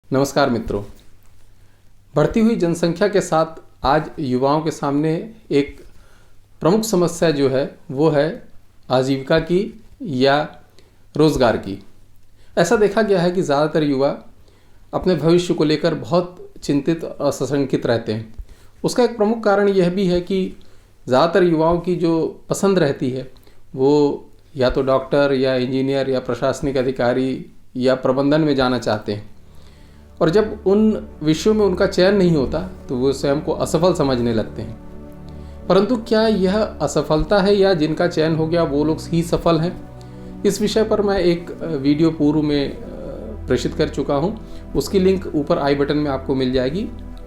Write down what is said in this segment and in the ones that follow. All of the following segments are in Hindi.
नमस्कार मित्रों। बढ़ती हुई जनसंख्या के साथ आज युवाओं के सामने एक प्रमुख समस्या जो है वो है आजीविका की या रोज़गार की। ऐसा देखा गया है कि ज़्यादातर युवा अपने भविष्य को लेकर बहुत चिंतित और सशंकित रहते हैं। उसका एक प्रमुख कारण यह भी है कि ज़्यादातर युवाओं की जो पसंद रहती है वो या तो डॉक्टर या इंजीनियर या प्रशासनिक अधिकारी या प्रबंधन में जाना चाहते हैं, और जब उन विषयों में उनका चयन नहीं होता तो वो स्वयं को असफल समझने लगते हैं। परंतु क्या यह असफलता है या जिनका चयन हो गया वो लोग ही सफल हैं? इस विषय पर मैं एक वीडियो पूर्व में प्रेषित कर चुका हूं। उसकी लिंक ऊपर आई बटन में आपको मिल जाएगी,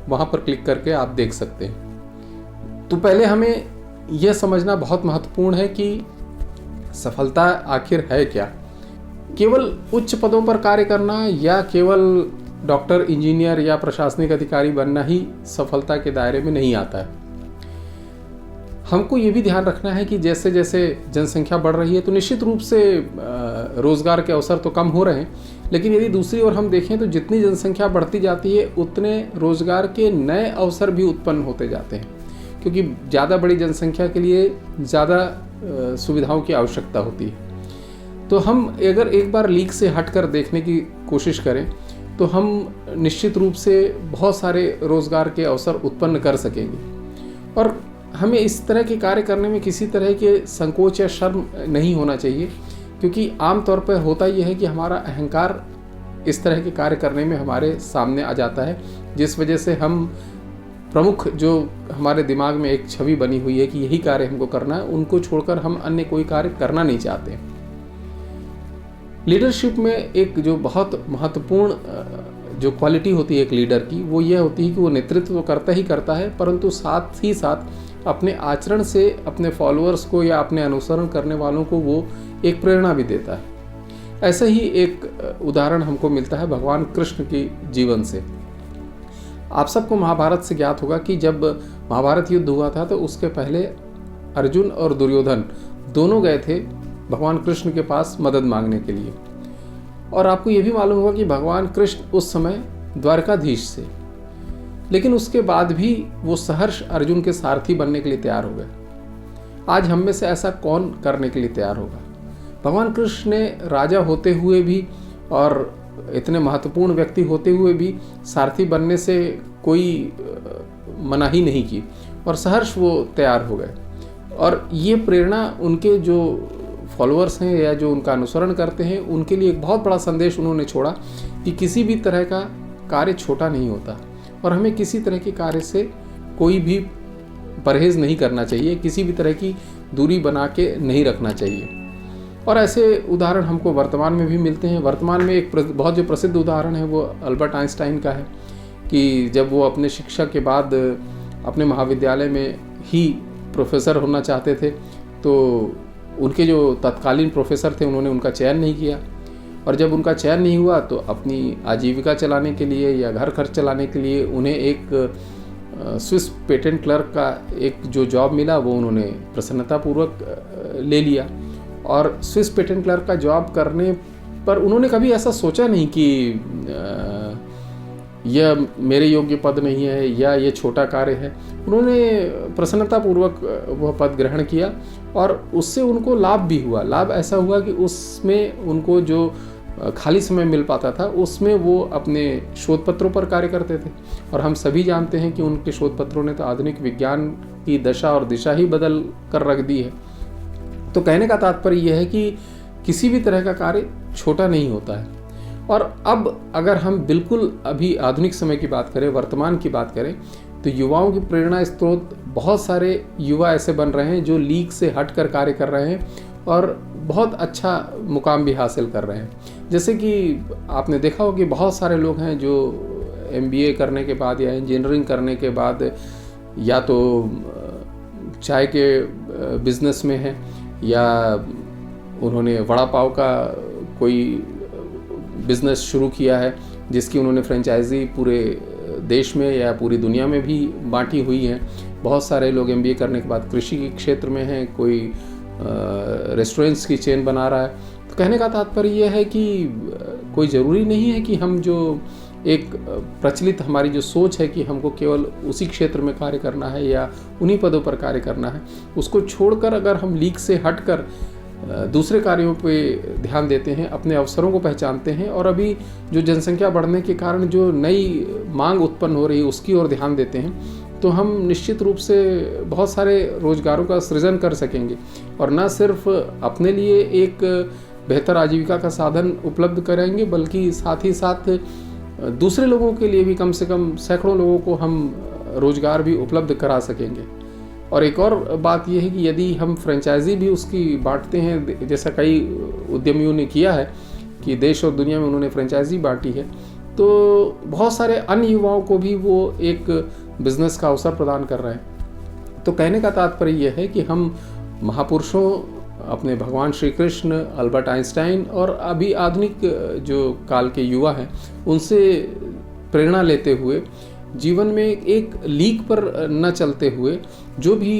वहां पर क्लिक करके आप देख सकते हैं। तो पहले हमें यह समझना बहुत महत्वपूर्ण है कि सफलता आखिर है क्या। केवल उच्च पदों पर कार्य करना या केवल डॉक्टर, इंजीनियर या प्रशासनिक अधिकारी बनना ही सफलता के दायरे में नहीं आता है। हमको ये भी ध्यान रखना है कि जैसे जैसे जनसंख्या बढ़ रही है तो निश्चित रूप से रोज़गार के अवसर तो कम हो रहे हैं, लेकिन यदि दूसरी ओर हम देखें तो जितनी जनसंख्या बढ़ती जाती है उतने रोज़गार के नए अवसर भी उत्पन्न होते जाते हैं, क्योंकि ज़्यादा बड़ी जनसंख्या के लिए ज़्यादा सुविधाओं की आवश्यकता होती है। तो हम अगर एक बार लीक से हटकर देखने की कोशिश करें तो हम निश्चित रूप से बहुत सारे रोज़गार के अवसर उत्पन्न कर सकेंगे, और हमें इस तरह के कार्य करने में किसी तरह के संकोच या शर्म नहीं होना चाहिए, क्योंकि आम तौर पर होता यह है कि हमारा अहंकार इस तरह के कार्य करने में हमारे सामने आ जाता है, जिस वजह से हम प्रमुख जो हमारे दिमाग में एक छवि बनी हुई है कि यही कार्य हमको करना है, उनको छोड़कर हम अन्य कोई कार्य करना नहीं चाहते। लीडरशिप में एक जो बहुत महत्वपूर्ण जो क्वालिटी होती है एक लीडर की, वो ये होती है कि वो नेतृत्व तो करता ही करता है, परंतु साथ ही साथ अपने आचरण से अपने फॉलोअर्स को या अपने अनुसरण करने वालों को वो एक प्रेरणा भी देता है। ऐसा ही एक उदाहरण हमको मिलता है भगवान कृष्ण की जीवन से। आप सबको महाभारत से ज्ञात होगा कि जब महाभारत युद्ध हुआ था तो उसके पहले अर्जुन और दुर्योधन दोनों गए थे भगवान कृष्ण के पास मदद मांगने के लिए, और आपको ये भी मालूम होगा कि भगवान कृष्ण उस समय द्वारकाधीश थे, लेकिन उसके बाद भी वो सहर्ष अर्जुन के सारथी बनने के लिए तैयार हो गए। आज हम में से ऐसा कौन करने के लिए तैयार होगा? भगवान कृष्ण ने राजा होते हुए भी और इतने महत्वपूर्ण व्यक्ति होते हुए भी सारथी बनने से कोई मनाही नहीं की, और सहर्ष वो तैयार हो गए। और ये प्रेरणा उनके जो फॉलोअर्स हैं या जो उनका अनुसरण करते हैं उनके लिए एक बहुत बड़ा संदेश उन्होंने छोड़ा कि किसी भी तरह का कार्य छोटा नहीं होता, और हमें किसी तरह के कार्य से कोई भी परहेज नहीं करना चाहिए, किसी भी तरह की दूरी बना के नहीं रखना चाहिए। और ऐसे उदाहरण हमको वर्तमान में भी मिलते हैं। वर्तमान में एक बहुत जो प्रसिद्ध उदाहरण है वो अल्बर्ट आइंस्टाइन का है कि जब वो अपने शिक्षा के बाद अपने महाविद्यालय में ही प्रोफेसर होना चाहते थे तो उनके जो तत्कालीन प्रोफेसर थे उन्होंने उनका चयन नहीं किया, और जब उनका चयन नहीं हुआ तो अपनी आजीविका चलाने के लिए या घर खर्च चलाने के लिए उन्हें एक स्विस पेटेंट क्लर्क का एक जो जॉब मिला वो उन्होंने प्रसन्नतापूर्वक ले लिया। और स्विस पेटेंट क्लर्क का जॉब करने पर उन्होंने कभी ऐसा सोचा नहीं कि यह मेरे योग्य पद नहीं है या ये छोटा कार्य है। उन्होंने प्रसन्नतापूर्वक वह पद ग्रहण किया और उससे उनको लाभ भी हुआ। लाभ ऐसा हुआ कि उसमें उनको जो खाली समय मिल पाता था उसमें वो अपने शोध पत्रों पर कार्य करते थे, और हम सभी जानते हैं कि उनके शोध पत्रों ने तो आधुनिक विज्ञान की दशा और दिशा ही बदल कर रख दी है। तो कहने का तात्पर्य यह है कि किसी भी तरह का कार्य छोटा नहीं होता है। और अब अगर हम बिल्कुल अभी आधुनिक समय की बात करें, वर्तमान की बात करें, तो युवाओं की प्रेरणा स्रोत बहुत सारे युवा ऐसे बन रहे हैं जो लीग से हटकर कार्य कर रहे हैं और बहुत अच्छा मुकाम भी हासिल कर रहे हैं। जैसे कि आपने देखा हो कि बहुत सारे लोग हैं जो MBA करने के बाद या इंजीनियरिंग करने के बाद या तो चाय के बिजनेस में हैं या उन्होंने वड़ा पाव का कोई बिज़नेस शुरू किया है जिसकी उन्होंने फ्रेंचाइजी पूरे देश में या पूरी दुनिया में भी बांटी हुई है। बहुत सारे लोग MBA करने के बाद कृषि के क्षेत्र में हैं, कोई रेस्टोरेंट्स की चेन बना रहा है। तो कहने का तात्पर्य यह है कि कोई ज़रूरी नहीं है कि हम जो एक प्रचलित हमारी जो सोच है कि हमको केवल उसी क्षेत्र में कार्य करना है या उन्हीं पदों पर कार्य करना है, उसको छोड़कर अगर हम लीक से हटकर दूसरे कार्यों पे ध्यान देते हैं, अपने अवसरों को पहचानते हैं और अभी जो जनसंख्या बढ़ने के कारण जो नई मांग उत्पन्न हो रही है उसकी ओर ध्यान देते हैं, तो हम निश्चित रूप से बहुत सारे रोजगारों का सृजन कर सकेंगे और न सिर्फ अपने लिए एक बेहतर आजीविका का साधन उपलब्ध करेंगे, बल्कि साथ ही साथ दूसरे लोगों के लिए भी कम से कम सैकड़ों लोगों को हम रोजगार भी उपलब्ध करा सकेंगे। और एक और बात यह है कि यदि हम फ्रेंचाइजी भी उसकी बांटते हैं, जैसा कई उद्यमियों ने किया है कि देश और दुनिया में उन्होंने फ्रेंचाइजी बांटी है, तो बहुत सारे अन्य युवाओं को भी वो एक बिजनेस का अवसर प्रदान कर रहे हैं। तो कहने का तात्पर्य यह है कि हम महापुरुषों, अपने भगवान श्री कृष्ण, अल्बर्ट आइंस्टाइन और अभी आधुनिक जो काल के युवा हैं उनसे प्रेरणा लेते हुए जीवन में एक लीक पर न चलते हुए जो भी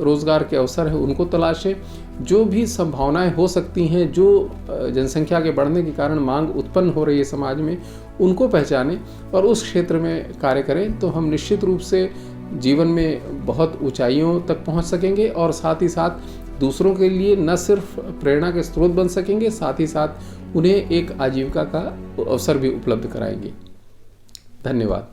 रोज़गार के अवसर है उनको तलाशें, जो भी संभावनाएं हो सकती हैं, जो जनसंख्या के बढ़ने के कारण मांग उत्पन्न हो रही है समाज में, उनको पहचानें और उस क्षेत्र में कार्य करें, तो हम निश्चित रूप से जीवन में बहुत ऊंचाइयों तक पहुंच सकेंगे और साथ ही साथ दूसरों के लिए न सिर्फ प्रेरणा के स्रोत बन सकेंगे, साथ ही साथ उन्हें एक आजीविका का अवसर भी उपलब्ध कराएंगे। धन्यवाद।